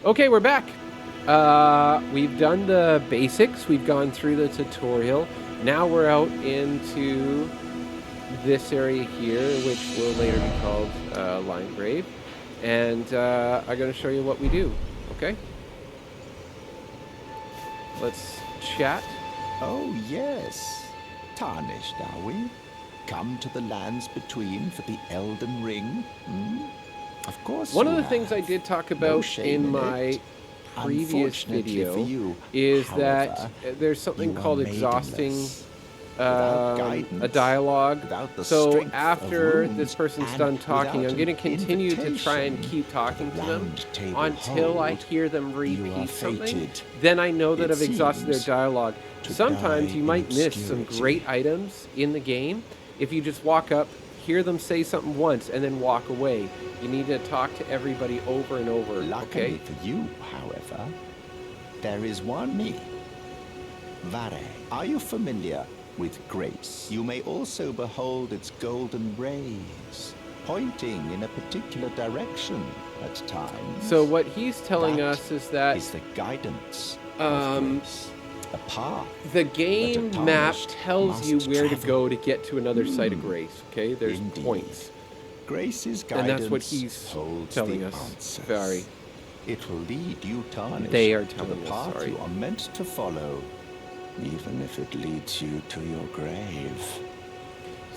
Okay, we're back. We've done the basics. We've gone through the tutorial. Now we're out into this area here, which will later be called Lion Grave. And I'm going to show you what we do, okay? Let's chat. Oh, yes. Tarnished, are we? Come to the lands between for the Elden Ring? Of course. One of the things I did talk about in my previous video is that there's something called exhausting a dialogue. So after this person's done talking, I'm going to continue to try and keep talking to them until I hear them repeat something. Then I know that I've exhausted their dialogue. Sometimes you might miss some great items in the game if you just walk up, hear them say something once, and then walk away. You need to talk to everybody over and over. Luckily for you, however, there is one me. Vare, are you familiar with grace? You may also behold its golden rays, pointing in a particular direction at times. So what he's telling us is that is the guidance of grace. A path. The game map tells you where to go to get to another site of grace. Okay, there's points. Grace's guidance, and that's what he's telling us. Sorry, it will lead you, Tarnished, they are to telling the us. path Sorry. You are meant to follow, even if it leads you to your grave.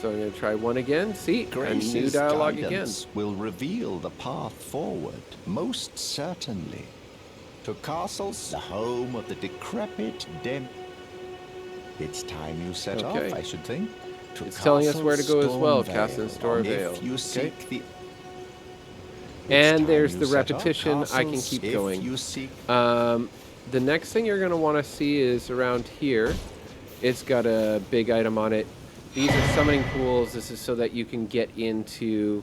So I'm going to try one again. See, Grace's a new dialogue guidance again. Will reveal the path forward, most certainly. To castles, the home of the decrepit It's time you set off, I should think. To it's telling us where to go as well, Castle Stormvale. If you seek the... And there's the repetition. I can keep going. The next thing you're going to want to see is around here. It's got a big item on it. These are summoning pools. This is so that you can get into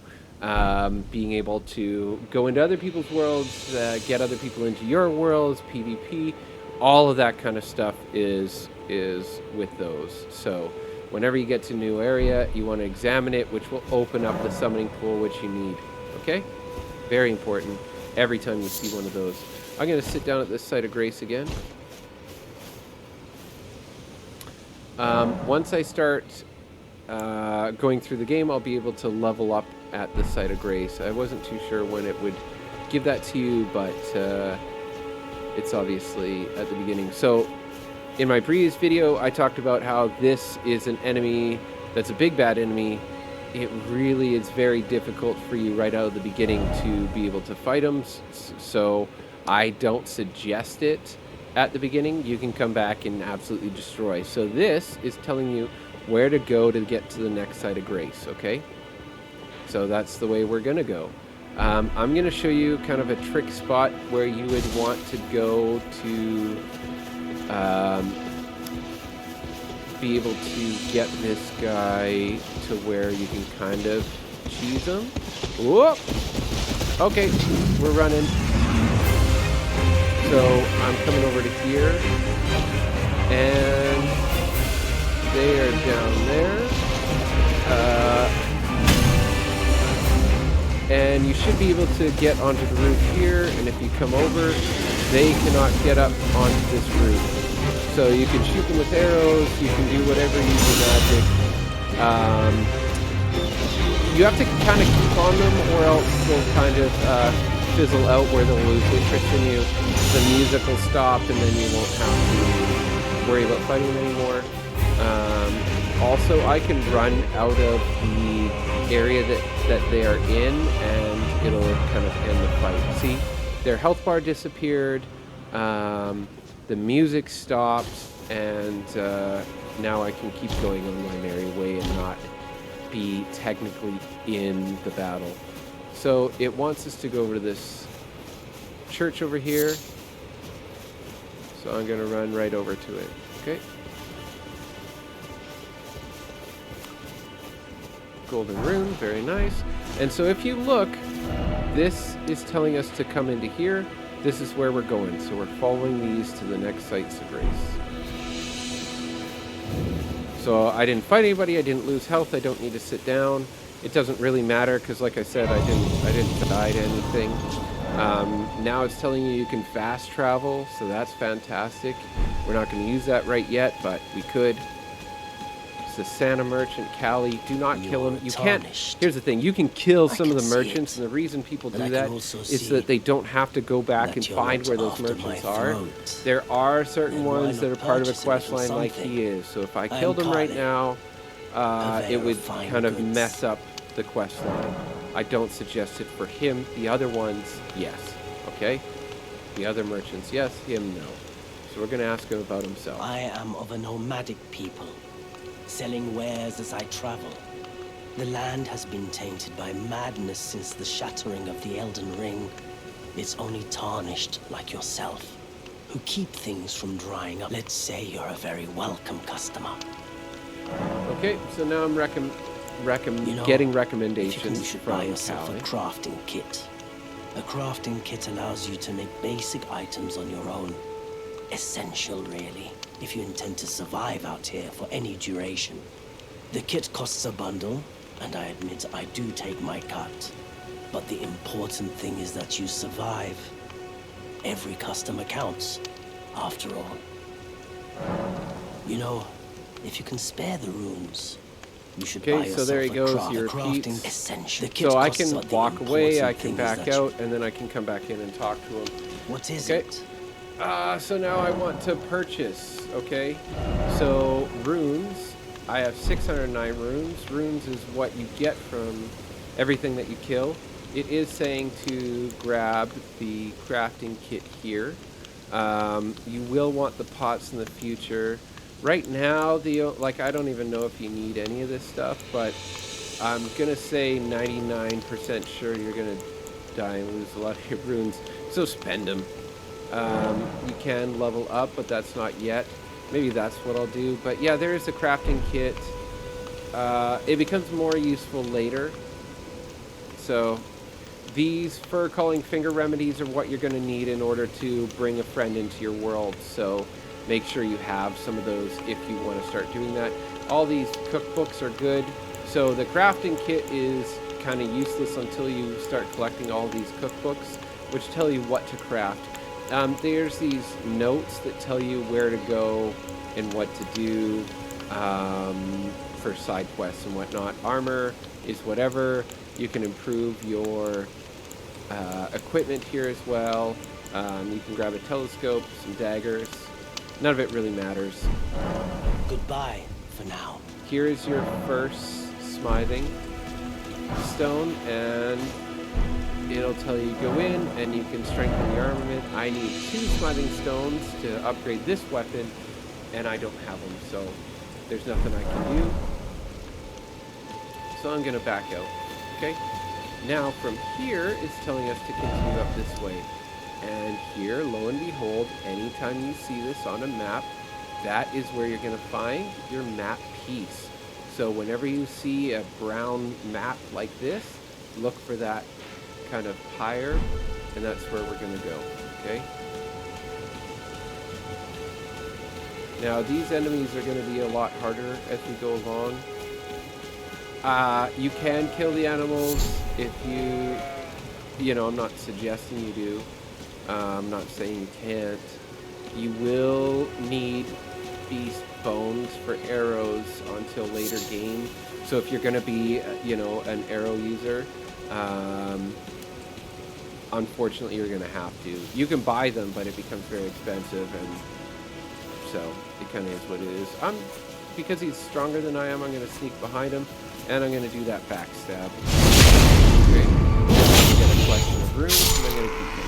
being able to go into other people's worlds, get other people into your worlds, PvP. All of that kind of stuff is with those. So whenever you get to a new area, you want to examine it, which will open up the summoning pool which you need. Okay? Very important. Every time you see one of those. I'm going to sit down at this site of grace again. Once I start going through the game, I'll be able to level up at the site of grace. I wasn't too sure when it would give that to you, but it's obviously at the beginning. So in my previous video, I talked about how this is an enemy that's a big bad enemy. It really is very difficult for you right out of the beginning to be able to fight them. So I don't suggest it at the beginning. You can come back and absolutely destroy. So this is telling you where to go to get to the next site of grace, okay? So that's the way we're going to go. I'm going to show you kind of a trick spot where you would want to go to be able to get this guy to where you can kind of cheese him. Whoop! Okay, we're running. So I'm coming over to here, and they are down there. And you should be able to get onto the roof here, and if you come over, they cannot get up onto this roof. So you can shoot them with arrows, you can do whatever using magic. You have to kind of keep on them, or else they'll kind of fizzle out where they'll lose interest in you. The music will stop, and then you won't have to worry about fighting them anymore. Also, I can run out of the area that they are in, and it'll kind of end the fight. See, their health bar disappeared, the music stopped, and now I can keep going on my merry way and not be technically in the battle. So it wants us to go over to this church over here, so I'm going to run right over to it, okay? Golden rune, very nice. And so if you look, this is telling us to come into here. This is where we're going. So we're following these to the next sites of grace. So I didn't fight anybody. I didn't lose health. I don't need to sit down. It doesn't really matter because, like I said, I didn't die to anything. Now it's telling you can fast travel, so that's fantastic. We're not going to use that right yet, but we could. It's the Santa merchant, Callie. Do not kill him. You can't. Here's the thing. You can kill some of the merchants, and the reason people do that is so that they don't have to go back and find where those merchants are. There are certain ones that are part of a quest line like he is. So if I killed him right now, it would kind of mess up the quest line. I don't suggest it for him. The other ones, yes. Okay? The other merchants, yes. Him, no. So we're going to ask him about himself. I am of a nomadic people, selling wares as I travel. The land has been tainted by madness since the shattering of the Elden Ring. It's only tarnished like yourself, who keep things from drying up. Let's say you're a very welcome customer. Okay, so now I'm getting recommendations you should from buy yourself Callie. a crafting kit. A crafting kit allows you to make basic items on your own. Essential, really, if you intend to survive out here for any duration. The kit costs a bundle, and I admit I do take my cut. But the important thing is that you survive. Every customer counts, after all. You know, if you can spare the runes, you should buy Okay, so there he goes, your Pete's. So I can walk away, I can back out, and then I can come back in and talk to him. What is it? So now I want to purchase, okay? So runes, I have 609 runes. Runes is what you get from everything that you kill. It is saying to grab the crafting kit here. You will want the pots in the future. Right now, I don't even know if you need any of this stuff, but I'm going to say 99% sure you're going to die and lose a lot of your runes, so spend them. You can level up, but that's not yet. Maybe that's what I'll do. But yeah, there is a crafting kit. It becomes more useful later. So these fur calling finger remedies are what you're going to need in order to bring a friend into your world. So make sure you have some of those if you want to start doing that. All these cookbooks are good. So the crafting kit is kind of useless until you start collecting all these cookbooks, which tell you what to craft. There's these notes that tell you where to go and what to do for side quests and whatnot. Armor is whatever. You can improve your equipment here as well. You can grab a telescope, some daggers. None of it really matters. Goodbye for now. Here is your first smithing stone, and it'll tell you go in and you can strengthen the armament. I need 2 smithing stones to upgrade this weapon, and I don't have them, so there's nothing I can do. So I'm going to back out. Okay? Now from here, it's telling us to continue up this way. And here, lo and behold, anytime you see this on a map, that is where you're going to find your map piece. So whenever you see a brown map like this, look for that kind of pyre, and that's where we're going to go. Okay? Now, these enemies are going to be a lot harder as we go along. You can kill the animals if you know, I'm not suggesting you do. I'm not saying you can't. You will need beast bones for arrows until later game. So if you're going to be, you know, an arrow user, unfortunately you're going to have to. You can buy them, but it becomes very expensive, and so it kind of is what it is. Because he's stronger than I am, I'm going to sneak behind him, and I'm going to do that backstab. Great. Get a collection of runes, and I'm going to keep going.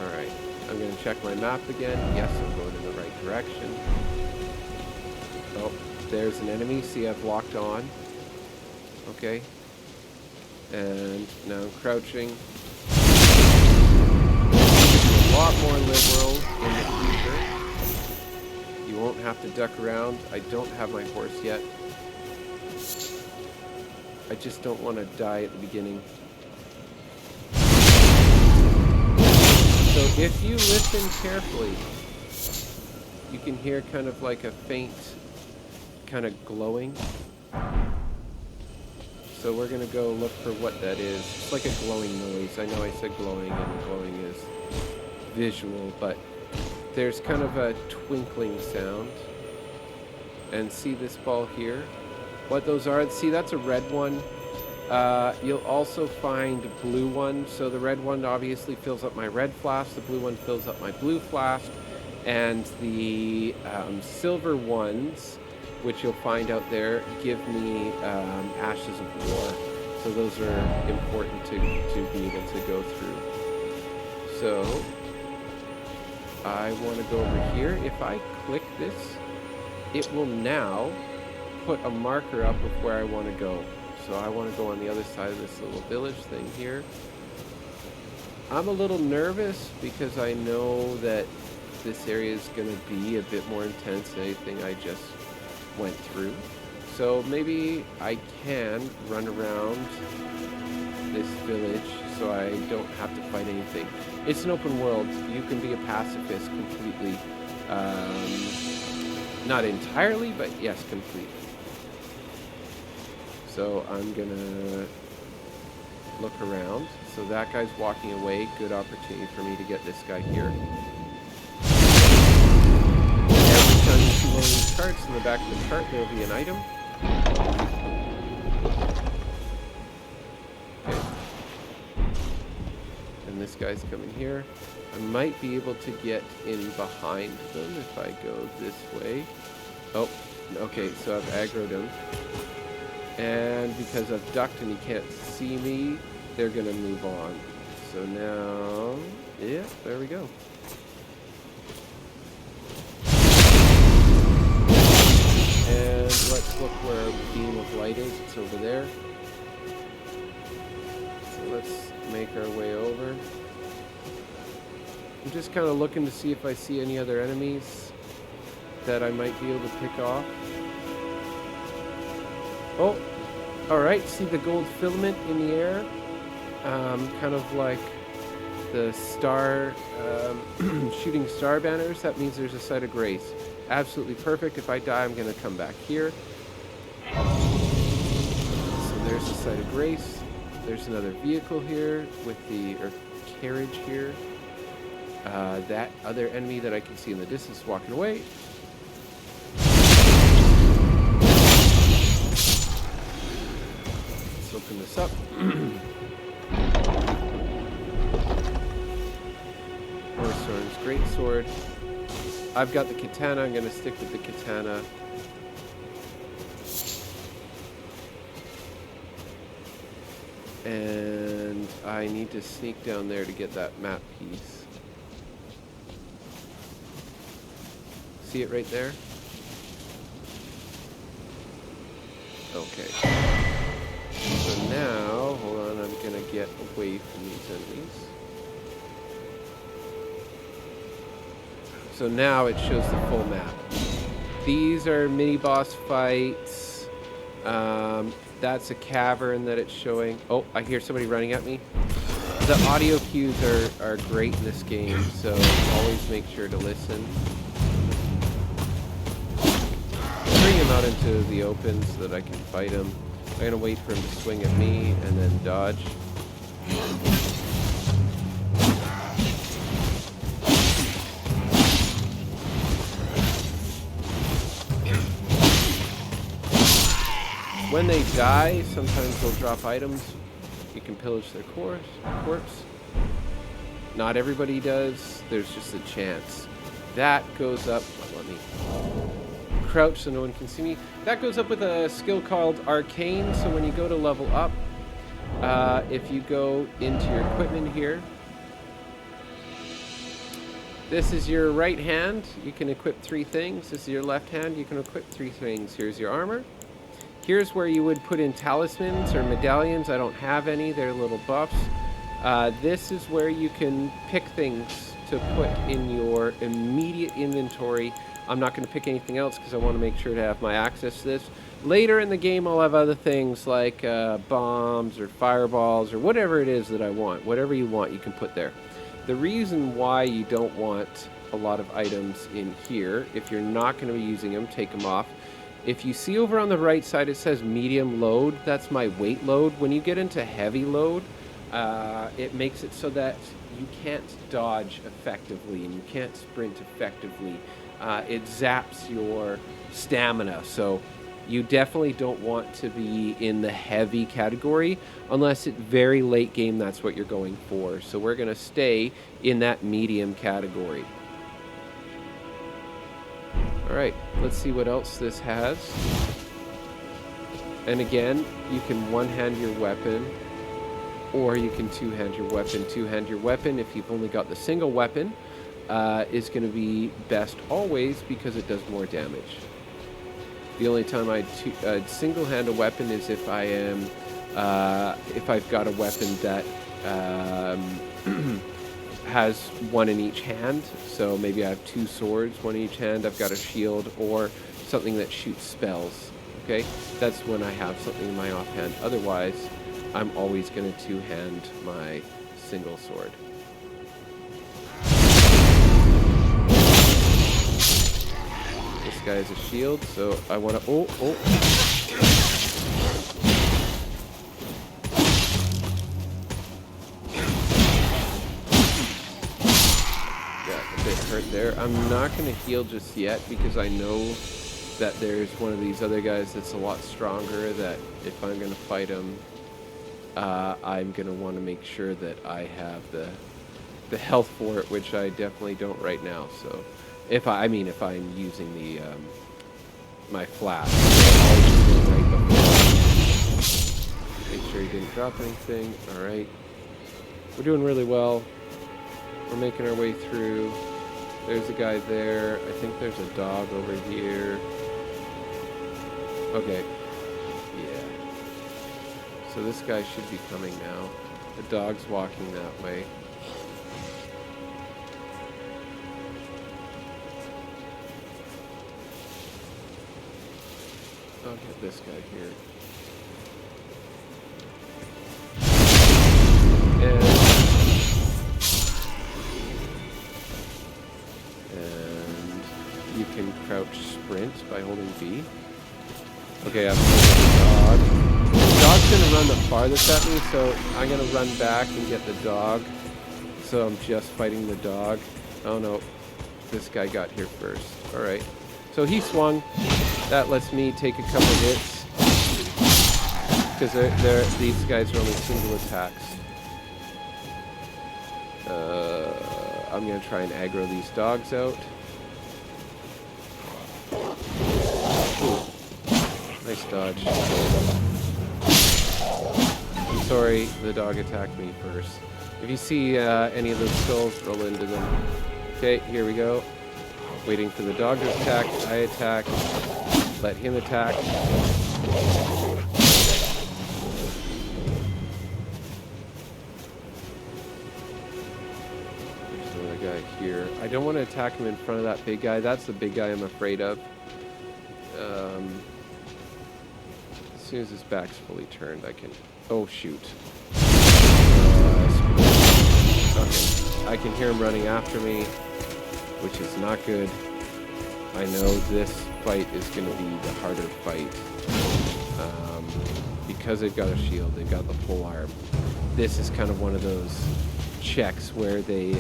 Alright, I'm going to check my map again. Yes, I'm going in the right direction. Oh, there's an enemy. See, I've locked on. Okay. And now I'm crouching. A lot more liberal in the future. You won't have to duck around. I don't have my horse yet. I just don't want to die at the beginning. So if you listen carefully, you can hear kind of like a faint kind of glowing. So we're going to go look for what that is. It's like a glowing noise. I know I said glowing, and glowing is visual, but there's kind of a twinkling sound. And see this ball here? What those are? See, that's a red one. You'll also find blue ones. So the red one obviously fills up my red flask. The blue one fills up my blue flask. And the silver ones, which you'll find out there, give me ashes of war. So those are important to be able to go through. So I want to go over here. If I click this, it will now put a marker up of where I want to go. So I want to go on the other side of this little village thing here. I'm a little nervous because I know that this area is going to be a bit more intense than anything I just went through. So maybe I can run around this village so I don't have to fight anything. It's an open world. You can be a pacifist completely. Not entirely, but yes, completely. So I'm gonna look around. So that guy's walking away. Good opportunity for me to get this guy here. Every time you see one of these carts, in the back of the cart there will be an item. Okay. And this guy's coming here. I might be able to get in behind them if I go this way. Oh, okay, so I've aggroed him. And because I've ducked and he can't see me, they're going to move on. So now, yeah, there we go. And let's look where our beam of light is. It's over there. So let's make our way over. I'm just kind of looking to see if I see any other enemies that I might be able to pick off. Oh, all right. See the gold filament in the air? Kind of like the star, shooting star banners. That means there's a site of grace. Absolutely perfect. If I die, I'm going to come back here. So there's a site of grace. There's another vehicle here with the, or carriage here. That other enemy that I can see in the distance walking away. Let's open this up. More swords. Great sword. I've got the katana. I'm going to stick with the katana. And I need to sneak down there to get that map piece. See it right there? Okay. So now, hold on, I'm gonna get away from these enemies. So now it shows the full map. These are mini boss fights. That's a cavern that it's showing. Oh, I hear somebody running at me. The audio cues are great in this game, so always make sure to listen. Bring him out into the open so that I can fight him. I'm gonna wait for him to swing at me and then dodge. When they die, sometimes they'll drop items. You can pillage their corpse. Not everybody does. There's just a chance. That goes up. Let me crouch so no one can see me. That goes up with a skill called Arcane. So when you go to level up, if you go into your equipment here, this is your right hand. You can equip 3 things. This is your left hand. You can equip 3 things. Here's your armor. Here's where you would put in talismans or medallions. I don't have any. They're little buffs. This is where you can pick things to put in your immediate inventory. I'm not going to pick anything else because I want to make sure to have my access to this. Later in the game, I'll have other things like bombs or fireballs or whatever it is that I want. Whatever you want, you can put there. The reason why you don't want a lot of items in here. If you're not going to be using them, take them off. If you see over on the right side, it says medium load. That's my weight load. When you get into heavy load, it makes it so that you can't dodge effectively and you can't sprint effectively. It zaps your stamina. So you definitely don't want to be in the heavy category unless it's very late game, that's what you're going for. So we're going to stay in that medium category. All right, let's see what else this has. And again, you can one-hand your weapon, or you can two-hand your weapon. Two-hand your weapon, if you've only got the single weapon, is going to be best always because it does more damage. The only time I'd single-hand a weapon is if I am, if I've got a weapon that has one in each hand. So maybe I have two swords, one in each hand. I've got a shield or something that shoots spells. Okay, that's when I have something in my offhand. Otherwise, I'm always going to two-hand my single sword. This guy has a shield, so I want to... Oh. Hurt there. I'm not going to heal just yet because I know that there's one of these other guys that's a lot stronger that if I'm going to fight him, I'm going to want to make sure that I have the health for it, which I definitely don't right now. So if I'm using the my flash, make sure he didn't drop anything. All right, we're doing really well. We're making our way through. There's a guy there. I think there's a dog over here. Okay. Yeah. So this guy should be coming now. The dog's walking that way. I'll get this guy here. And you can crouch sprint by holding B. Okay, I'm holding the dog. The dog's gonna run the farthest at me, so I'm gonna run back and get the dog. So I'm just fighting the dog. Oh no, this guy got here first. All right, so he swung. That lets me take a couple hits because these guys are only single attacks. I'm gonna try and aggro these dogs out. Ooh. Nice dodge. I'm sorry, the dog attacked me first. If you see any of those skulls, roll into them. Okay, here we go. Waiting for the dog to attack. I attack. Let him attack. There's another guy here. I don't want to attack him in front of that big guy. That's the big guy I'm afraid of. As soon as his back's fully turned, I can... Oh, shoot. Okay. I can hear him running after me, which is not good. I know this fight is going to be the harder fight. Because they've got a shield, they've got the pole arm. This is kind of one of those checks where they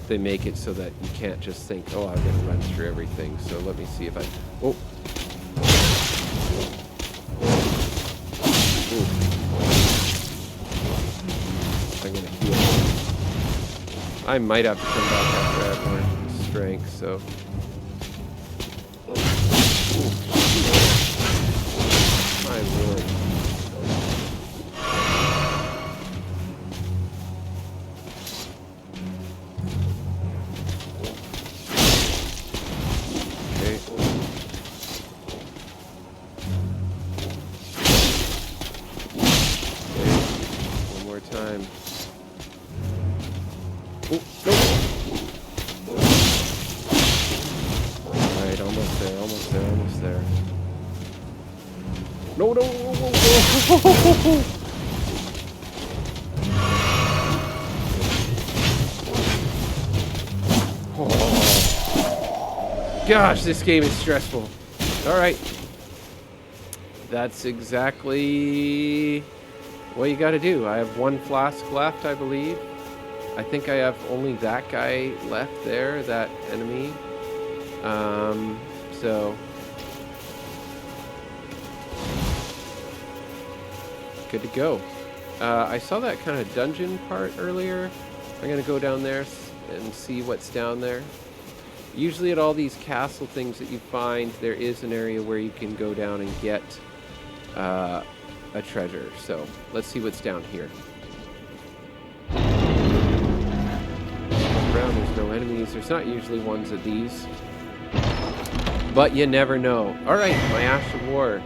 make it so that you can't just think, oh, I'm going to run through everything. So let me see if I... Oh! Ooh. I'm going to heal. I might have to come back after I have more strength, so... My lord. Okay. One more time. Oh, no! Alright, almost there, almost there, almost there. No, no, no, no, no. Oh, Gosh, this game is stressful. All right. That's exactly what you got to do. I have 1 flask left, I believe. I think I have only that guy left there, that enemy. So good to go. I saw that kind of dungeon part earlier. I'm gonna go down there and see what's down there. Usually at all these castle things that you find, there is an area where you can go down and get a treasure. So let's see what's down here. Around, there's no enemies. There's not usually ones of these, but you never know. All right, my Ash of War,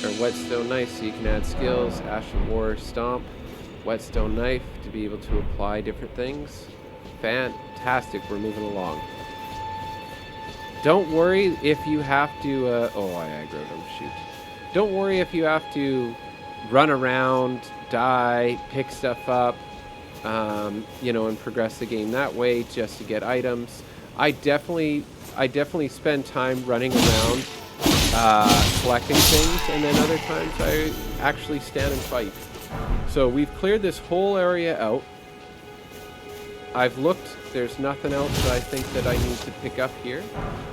or Whetstone Knife, so you can add skills. Ash of War Stomp, Whetstone Knife to be able to apply different things. Fantastic, we're moving along. Don't worry if you have to, oh, I aggroed him, shoot. Don't worry if you have to run around, die, pick stuff up, you know, and progress the game that way just to get items. I definitely spend time running around, collecting things, and then other times I actually stand and fight. So we've cleared this whole area out. I've looked, there's nothing else that I think that I need to pick up here.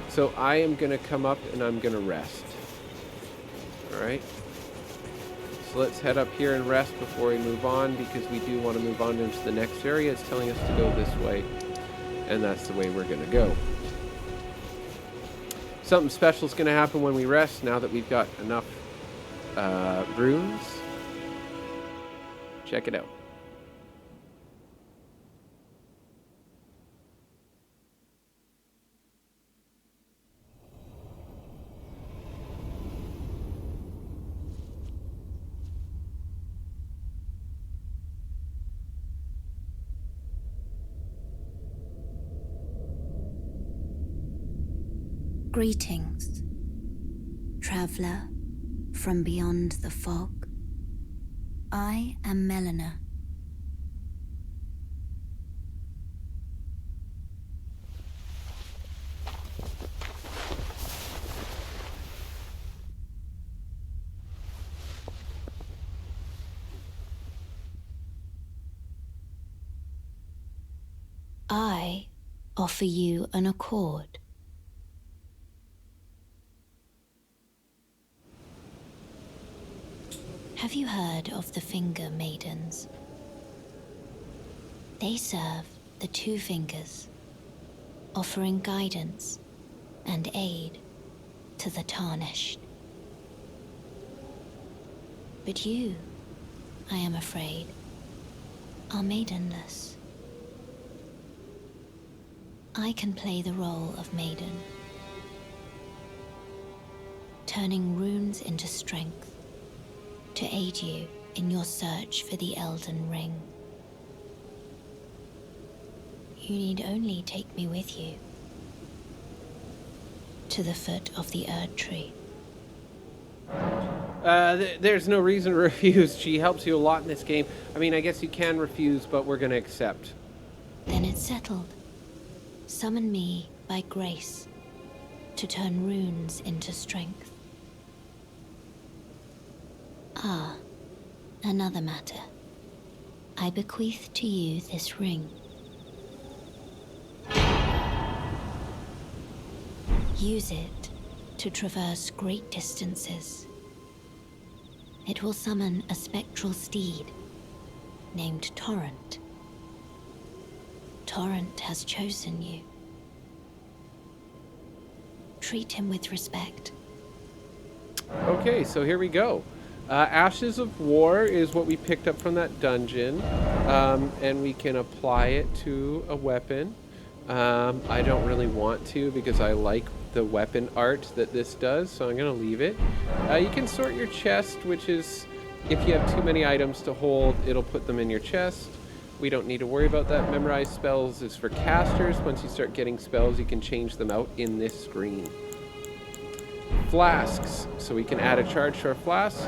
So I am going to come up and I'm going to rest. Alright. So let's head up here and rest before we move on, because we do want to move on into the next area. It's telling us to go this way, and that's the way we're going to go. Something special is going to happen when we rest, now that we've got enough runes. Check it out. Greetings, traveler from beyond the fog. I am Melina. I offer you an accord. Have you heard of the Finger Maidens? They serve the Two Fingers, offering guidance and aid to the tarnished. But you, I am afraid, are maidenless. I can play the role of maiden, turning runes into strength to aid you in your search for the Elden Ring. You need only take me with you to the foot of the Erd Tree. There's no reason to refuse. She helps you a lot in this game. I mean, I guess you can refuse, but we're going to accept. Then it's settled. Summon me by grace to turn runes into strength. Ah, another matter. I bequeath to you this ring. Use it to traverse great distances. It will summon a spectral steed named Torrent. Torrent has chosen you. Treat him with respect. Okay, so here we go. Ashes of War is what we picked up from that dungeon, and we can apply it to a weapon. I don't really want to, because I like the weapon art that this does, so I'm going to leave it. You can sort your chest, which is, if you have too many items to hold, it'll put them in your chest. We don't need to worry about that. Memorize spells is for casters. Once you start getting spells, you can change them out in this screen. Flasks, so we can add a charge to our flask.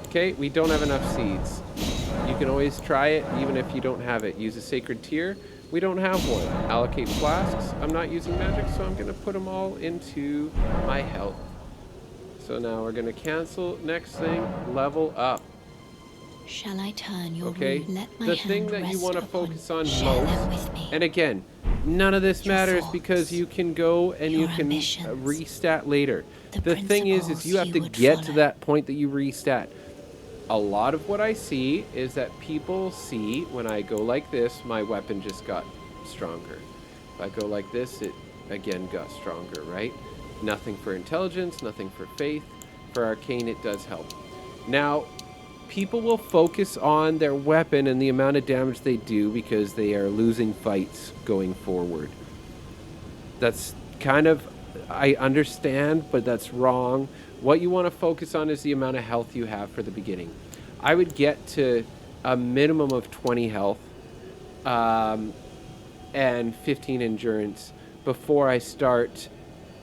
Okay, we don't have enough seeds. You can always try it, even if you don't have it. Use a sacred tear We don't have one. Allocate flasks. I'm not using magic, so I'm going to put them all into my health. So now we're going to cancel. Next thing, level up. Shall I turn your Okay, rune? Let my the hand thing that you rest want to upon. focus on Share them most, with me. and again, none of this Your matters because thoughts, you can go and you your can ambitions, restat later. the The thing is you have principles to you would get to follow. that point that you restat. A lot of what I see is that people see when I go like this, my weapon just got stronger. If I go like this, it again got stronger, right? Nothing for intelligence, nothing for faith. For arcane, it does help. Now, people will focus on their weapon and the amount of damage they do because they are losing fights going forward. That's kind of, I understand, but that's wrong. What you want to focus on is the amount of health you have for the beginning. I would get to a minimum of 20 health and 15 endurance before I start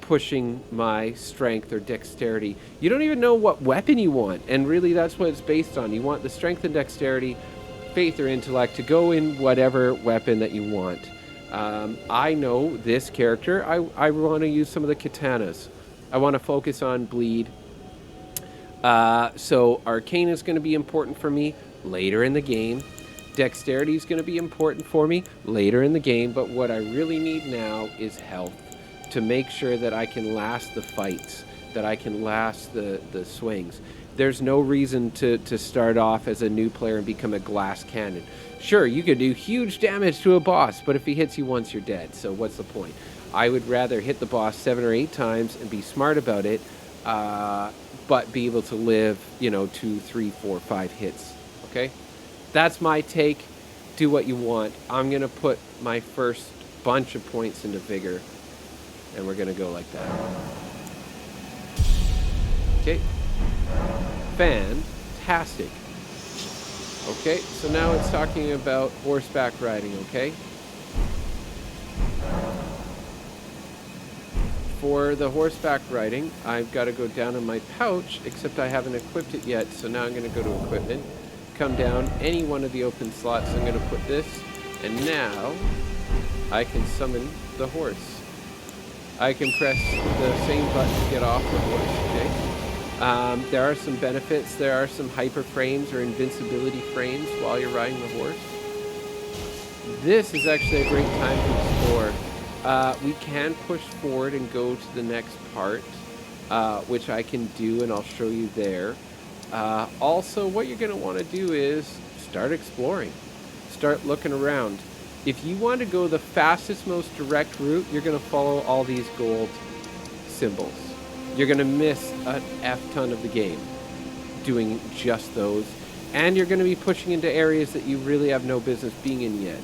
pushing my strength or dexterity. You don't even know what weapon you want, and really that's what it's based on. You want the strength and dexterity, faith or intellect to go in whatever weapon that you want. I know this character, I want to use some of the katanas. I want to focus on bleed. So arcane is going to be important for me later in the game. Dexterity is going to be important for me later in the game, but what I really need now is health to make sure that I can last the fights, that I can last the swings. There's no reason to start off as a new player and become a glass cannon. Sure, you could do huge damage to a boss, but if he hits you once, you're dead. So what's the point? I would rather hit the boss 7 or 8 times and be smart about it, but be able to live, 2, 3, 4, 5 hits. Okay? That's my take. Do what you want. I'm going to put my first bunch of points into vigor, and we're going to go like that. Okay. Fantastic. Okay, so now it's talking about horseback riding, okay? For the horseback riding, I've got to go down in my pouch, except I haven't equipped it yet, so now I'm going to go to equipment, come down any one of the open slots, I'm going to put this, and now I can summon the horse. I can press the same button to get off the horse, okay? There are some benefits. There are some hyper frames or invincibility frames while you're riding the horse. This is actually a great time to explore. We can push forward and go to the next part, which I can do, and I'll show you there. Also, what you're going to want to do is start exploring. Start looking around. If you want to go the fastest, most direct route, you're going to follow all these gold symbols. You're going to miss an F ton of the game doing just those. And you're going to be pushing into areas that you really have no business being in yet.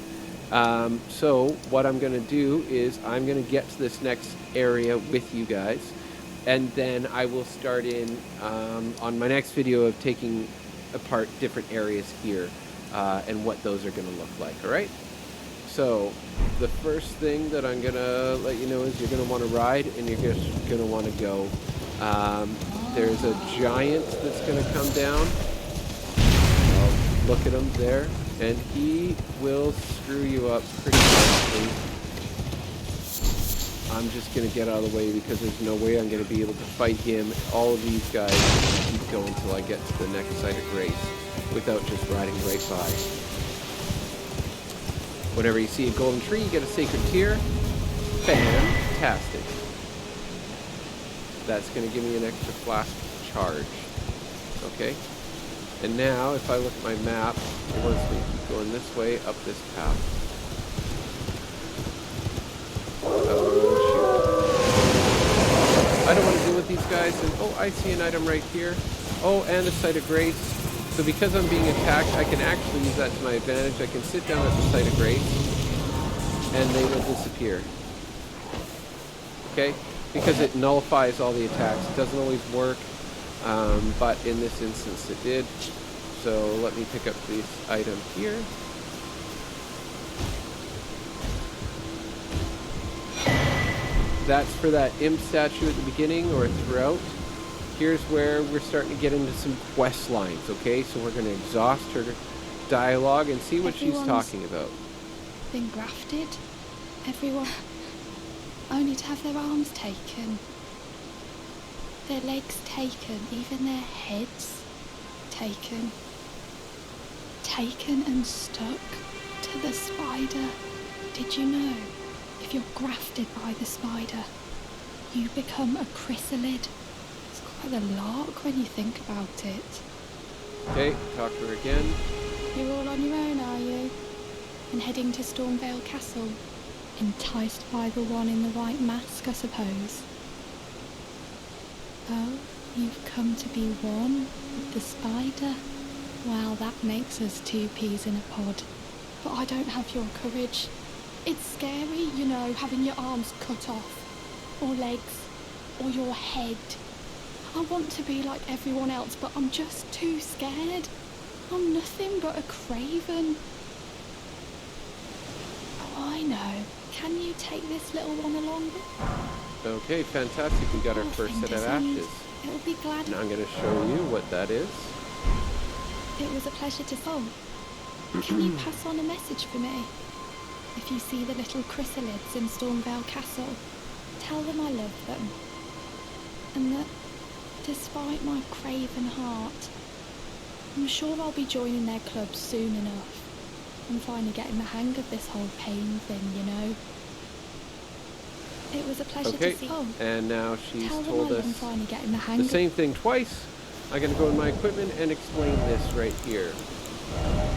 So what I'm going to do is I'm going to get to this next area with you guys. And then I will start in on my next video of taking apart different areas here and what those are going to look like. All right? So the first thing that I'm going to let you know is you're going to want to ride and you're just going to want to go. There's a giant that's going to come down. Look at him there. And he will screw you up pretty quickly. I'm just going to get out of the way because there's no way I'm going to be able to fight him. All of these guys keep going until I get to the next site of grace without just riding right by. Whenever you see a golden tree, you get a sacred tear. Fantastic. That's going to give me an extra flask charge. Okay. And now, if I look at my map, it wants me to keep going this way, up this path. Oh, shoot. I don't want to deal with these guys. And, oh, I see an item right here. Oh, and a site of grace. So because I'm being attacked, I can actually use that to my advantage. I can sit down at the site of grace, and they will disappear. Okay? Because it nullifies all the attacks. It doesn't always work, but in this instance it did. So let me pick up this item here. That's for that imp statue at the beginning or throughout. Here's where we're starting to get into some quest lines, okay? So we're going to exhaust her dialogue and see what she's talking about. been grafted. Everyone, only to have their arms taken, their legs taken, even their heads taken. Taken and stuck to the spider. Did you know, if you're grafted by the spider, you become a chrysalid? It's quite a lark when you think about it. Okay, talk to her again. You're all on your own, are you? And heading to Stormvale Castle? Enticed by the one in the white mask, I suppose. Oh, you've come to be one with the spider? Well, that makes us two peas in a pod. But I don't have your courage. It's scary, you know, having your arms cut off, or legs, or your head. I want to be like everyone else, but I'm just too scared. I'm nothing but a craven. Oh, I know. Can you take this little one along? Okay, fantastic. We got our first set of ashes. It'll be glad. Now I'm going to show you what that is. It was a pleasure to see. Can you pass on a message for me? If you see the little chrysalids in Stormvale Castle, tell them I love them. And that, despite my craven heart, I'm sure I'll be joining their club soon enough. I'm finally getting the hang of this whole pain thing, you know. It was a pleasure to see. Oh, and now she's tell told them us I'm finally getting the hang the same thing twice. I'm going to go in my equipment and explain this right here.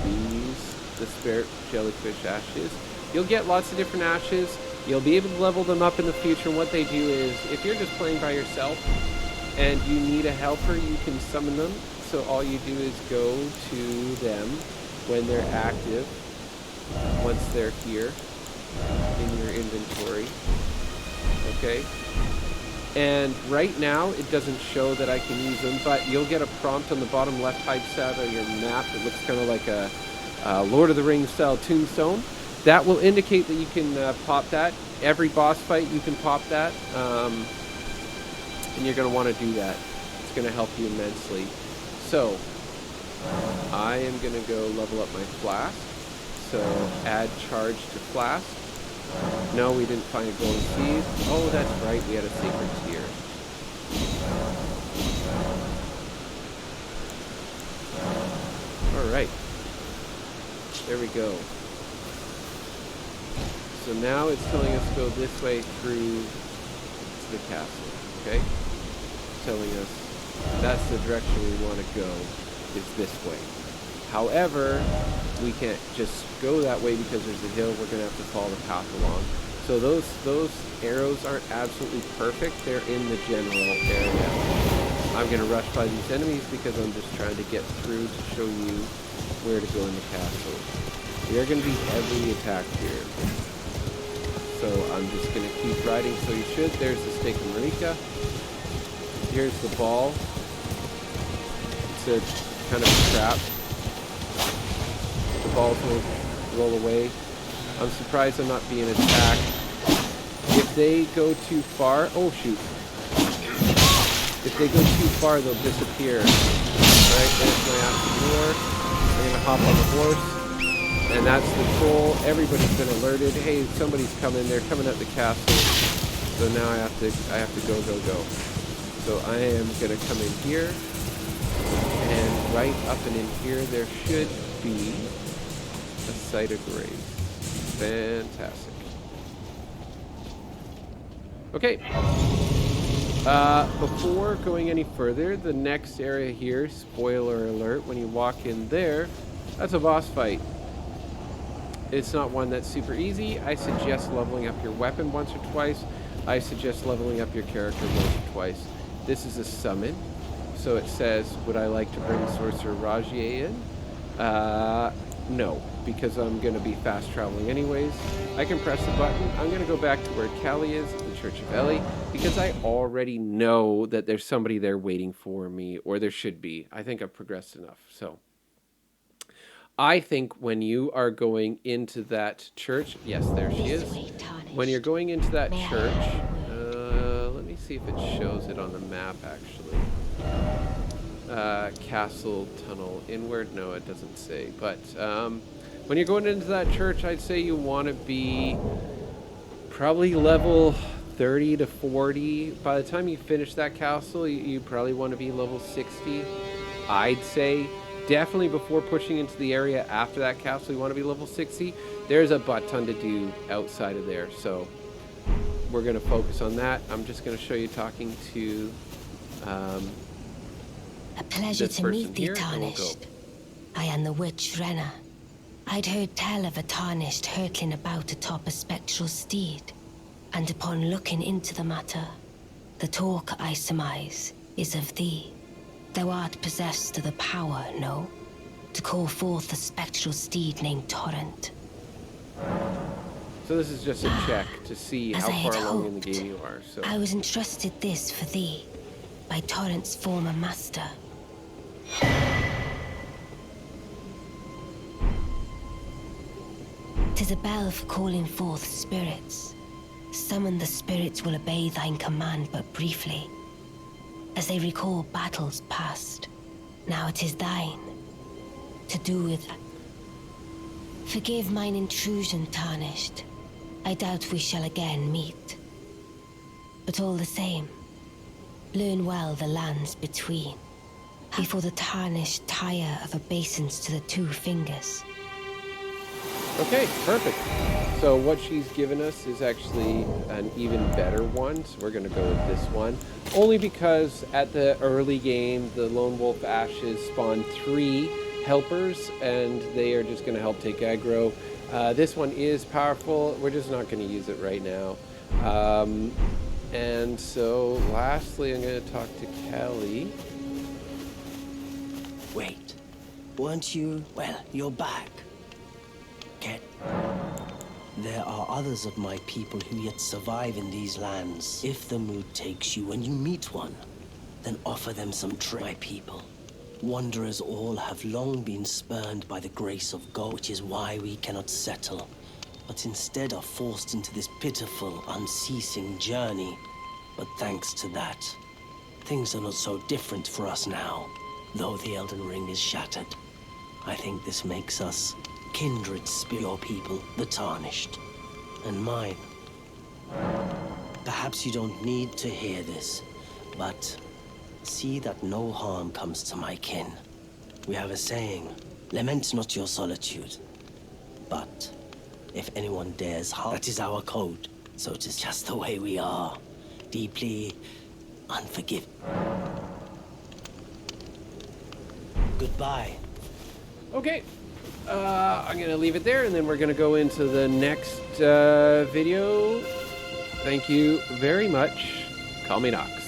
These, the spirit jellyfish ashes. You'll get lots of different ashes. You'll be able to level them up in the future. And what they do is, if you're just playing by yourself and you need a helper, you can summon them. So all you do is go to them when they're active, once they're here in your inventory. Okay? And right now, it doesn't show that I can use them, but you'll get a prompt on the bottom left-hand side of your map. It looks kind of like a Lord of the Rings style tombstone. That will indicate that you can pop that. Every boss fight, you can pop that. And you're going to want to do that. It's going to help you immensely. So, I am going to go level up my flask. So, add charge to flask. No, we didn't find a golden seed. Oh, that's right, we had a sacred tear. Alright. There we go. So now it's telling us to go this way through to the castle, okay? Telling us that's the direction we want to go, is this way. However, we can't just go that way because there's a hill. We're going to have to follow the path along. So those arrows aren't absolutely perfect. They're in the general area. I'm going to rush by these enemies because I'm just trying to get through to show you where to go in the castle. We are going to be heavily attacked here. So I'm just going to keep riding. So you should. There's the Snake of Marika. Here's the ball. It's a kind of a trap. The balls will roll away. I'm surprised I'm not being attacked. If they go too far... Oh, shoot. If they go too far, they'll disappear. Alright, there's my Asador. I'm going to hop on the horse. And that's the troll. Everybody's been alerted. Hey, somebody's coming. They're coming at the castle. So now I have to go. So I am going to come in here. And right up and in here, there should be a site of grace. Fantastic. Okay. Before going any further, the next area here, spoiler alert, when you walk in there, that's a boss fight. It's not one that's super easy. I suggest leveling up your weapon once or twice. I suggest leveling up your character once or twice. This is a summon. So it says, would I like to bring Sorcerer Rajier in? No, because I'm going to be fast traveling anyways. I can press the button. I'm going to go back to where Callie is, the Church of Ellie, because I already know that there's somebody there waiting for me, or there should be. I think I've progressed enough. So I think when you are going into that church, yes, there she is. When you're going into that church, let me see if it shows it on the map, actually. Castle tunnel inward, no, it doesn't say, but when you're going into that church, I'd say you want to be probably level 30 to 40. By the time you finish that castle, you probably want to be level 60. I'd say definitely before pushing into the area after that castle, you want to be level 60. There's a butt ton to do outside of there, so we're going to focus on that. I'm just going to show you talking to A pleasure this to meet person thee, here, and we'll go. Tarnished. I am the witch Renna. I'd heard tell of a Tarnished hurtling about atop a spectral steed, and upon looking into the matter, the talk I surmise is of thee. Thou art possessed of the power, no? To call forth a spectral steed named Torrent. So this is just a check to see As how I had far along in the hoped, game you are. So I was entrusted this for thee by Torrent's former master. 'Tis a bell for calling forth spirits. Summon the spirits will obey thine command but briefly, as they recall battles past. Now it is thine to do with. Forgive mine intrusion, Tarnished. I doubt we shall again meet. But all the same, learn well the lands between, before the Tarnished tire of obeisance to the two fingers. okay, perfect. So what she's given us is actually an even better one. So we're going to go with this one. Only because at the early game, the Lone Wolf Ashes spawn 3 helpers, and they are just going to help take aggro. This one is powerful. We're just not going to use it right now. And so lastly, I'm going to talk to Kelly. Wait, weren't you? Well, you're back. Get. There are others of my people who yet survive in these lands. If the mood takes you when you meet one, then offer them some my people. Wanderers all have long been spurned by the grace of God, which is why we cannot settle, but instead are forced into this pitiful, unceasing journey. But thanks to that, things are not so different for us now, though the Elden Ring is shattered. I think this makes us kindred your people, the Tarnished, and mine. Perhaps you don't need to hear this, but see that no harm comes to my kin. We have a saying, lament not your solitude, but if anyone dares harm, that is our code. So it is just the way we are, deeply unforgiving. Goodbye. Okay. I'm going to leave it there, and then we're going to go into the next video. Thank you very much. Call me Knox.